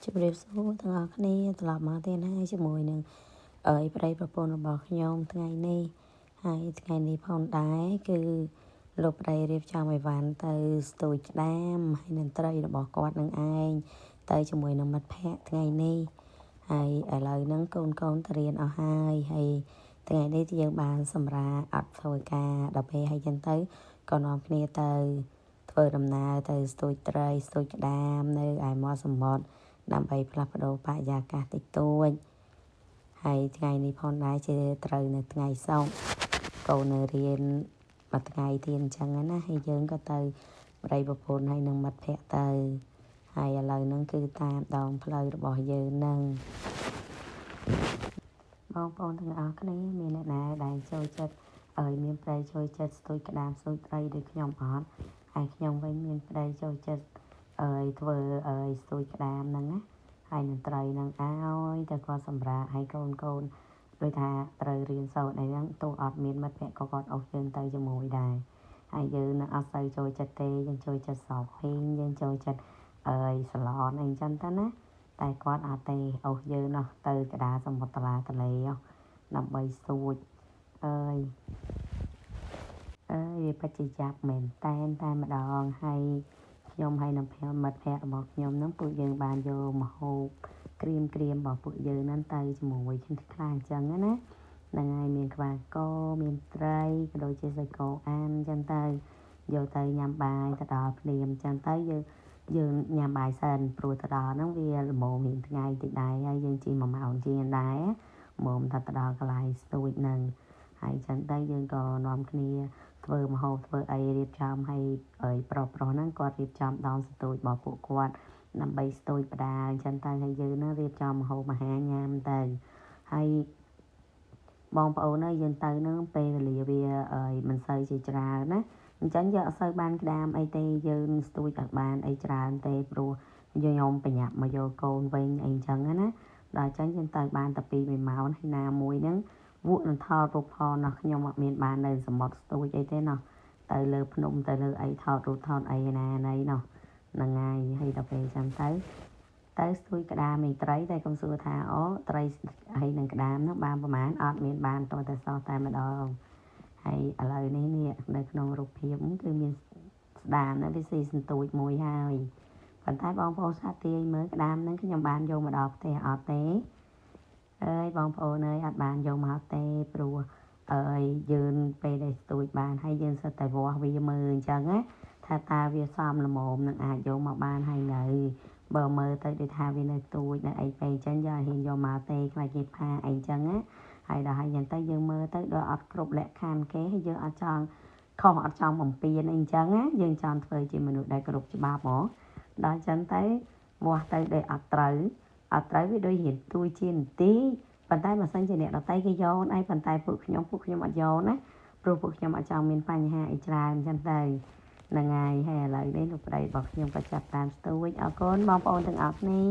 ជម្រាបសួរទាំងអស់គ្នាត្រឡប់មកទៀតហើយជាមួយនឹងប្តីប្រពន្ធរបស់ខ្ញុំថ្ងៃនេះហើយថ្ងៃនេះផងដែរគឺលោកប្តីរៀបចំអីវ៉ាន់ទៅស្ទូចក្ដាមហើយនឹងត្រីរបស់គាត់នឹងឯងទៅជាមួយនឹងមិត្តភ័ក្តិថ្ងៃនេះហើយឥឡូវហ្នឹងកូនទៅរៀនអស់ហើយថ្ងៃនេះយើងបានសម្រាកអត់ធ្វើការដល់ពេលហើយចឹងទៅក៏នាំគ្នាទៅធ្វើដំណើរទៅស្ទូចត្រីស្ទូចក្ដាមនៅឯមាត់សមុទ្រដើម្បីផ្លាស់ប្ដូរបរិយាកាសតិចតួចហើយថ្ងៃនេះផងដែរជាត្រូវនៅថ្ងៃសុក្រកូននៅរៀនមួយថ្ងៃទៀតអញ្ចឹងណាហើយយើងក៏ទៅប្តីប្រពន្ធហើយនឹងមិត្តភ័ក្តិទៅហើយឥឡូវហ្នឹងគឺតាមដងផ្លូវរបស់យើងហ្នឹងបងប្អូនទាំងអស់គ្នាមានអ្នកណាដែលចូលចិត្តមានប្តីចូលចិត្តស្ទូចក្ដាមស្ទូចត្រីដូចខ្ញុំអត់ហើយខ្ញុំវិញមានប្តីចូលចិត្តធ្វើស្ទូចក្ដាមហ្នឹងណាហើយនឹងត្រីហ្នឹងឲ្យតែគាត់សម្រាប់ហើយកូនដូចថាត្រូវរៀនសូត្រអីហ្នឹងទោះអត់មានមិត្តភក្តិក៏គាត់អុសយើងទៅជាមួយដែរហើយយើងនឹងអត់សូវចូលចិត្តទេយើងចូលចិត្តសោកហ៊ីងយើងចូលចិត្តសាឡនអីចឹងទៅណាតែគាត់អត់ទេអុសយើងនោះទៅកណ្ដាលសមុទ្រតឡាទលេដើម្បីស្ទូចវាបច្ចុប្បន្នមែនតែម្ដងហើយខ្ញុំហើយនឹងមិត្តភ័ក្តិរបស់ខ្ញុំហ្នឹងពួកយើងបានយកម្ហូបក្រៀមរបស់ពួកយើងហ្នឹងទៅជាមួយគ្នាខ្លះអញ្ចឹងណាហ្នឹងហើយមានក្បាលកមានត្រីក៏ដូចជាសាច់គោអាំងអញ្ចឹងទៅយកទៅញ៉ាំបាយទៅដល់ភ្លាមអញ្ចឹងទៅយើងញ៉ាំបាយសិនព្រោះទៅដល់ហ្នឹងវាល្មមរៀងថ្ងៃតិចដែរហើយយើងជិះ1ម៉ោងជាងដែរមុំទៅដល់កន្លែងស្ទូចហ្នឹងហើយអញ្ចឹងទៅយើងក៏នាំគ្នាធ្វើម្ហូបធ្វើអីរៀបចំឲ្យប្រុសហ្នឹងគាត់រៀបចំដងស្ទូចរបស់ពួកគាត់ដើម្បីស្ទូចបដាអញ្ចឹងទៅហើយយើងនឹងរៀបចំម្ហូបអាហារញ៉ាំទៅហើយបងប្អូនយើងទៅនឹងពេលវេលាវាមិនសូវជាច្រើនណាអញ្ចឹងយើងអត់សូវបានក្ដាមអីទេយើងស្ទូចអត់បានអីច្រើនទេព្រោះខ្ញុំប្រញាប់មកយកកូនវិញអីអញ្ចឹងណាដល់អញ្ចឹងយើងទៅបានតែ2 1ម៉ោងហើយណាមួយហ្នឹងវក់នឹងថតរូបផងណោះខ្ញុំអត់មានបាននៅសមុទ្រស្ទូចអីទេណោះទៅលើភ្នំទៅលើអីថតរូបថតអីណាណីណោះហ្នឹងហើយដល់ពេលចាំទៅស្ទួយក្ដាមឯត្រីតែកុំសួរថាអូត្រីហើយនឹងក្ដាមនោះបានប្រហែលអត់មានបានតតែសោះតែម្ដងហើយឥឡូវនេះនៅក្នុងរូបភាពគឺមានស្ដាមនៅវាស៊ីសន្ទូចមួយហើយប៉ុន្តែបងប្អូនសាទាយមើលក្ដាមហ្នឹងខ្ញុំបានយកមកដល់ផ្ទះអត់ទេបងប្អូនអើយអត់បានយកមកទេព្រោះយើងពេលដែលស្ទួចបានហើយយើងសិតតែវាស់វាមើលអញ្ចឹងណាថាតើវាសមល្មមនឹងអាចយកមកបានហើយនៅបើមើលទៅដូចថាវានៅទួចនៅអីពេកអញ្ចឹងយើងហ៊ានយកមកទេខ្លាចគេផាអីអញ្ចឹងណាហើយដល់ហើយអញ្ចឹងទៅយើងមើលទៅដល់អត់គ្រប់លក្ខខណ្ឌគេហើយយើងអត់ចង់ខុសអត់ចង់បំពេញអីអញ្ចឹងណាយើងចង់ធ្វើជាមនុស្សដែលគ្រប់ច្បាប់ហ៎ដល់អញ្ចឹងទៅវាស់ទៅដែលអត់ត្រូវវាដូចរៀនទួយជានាទីប៉ុន្តែបើសិនជាអ្នកដតីគេយកអីប៉ុន្តែពួកខ្ញុំអត់យកណាព្រោះពួកខ្ញុំអត់ចង់មានបញ្ហាអីច្រើនអញ្ចឹងទៅហ្នឹងហើយឥឡូវនេះលោកប្តីរបស់ខ្ញុំក៏ចាប់តាមស្ទួយអរគុណបងប្អូនទាំងអស់គ្នា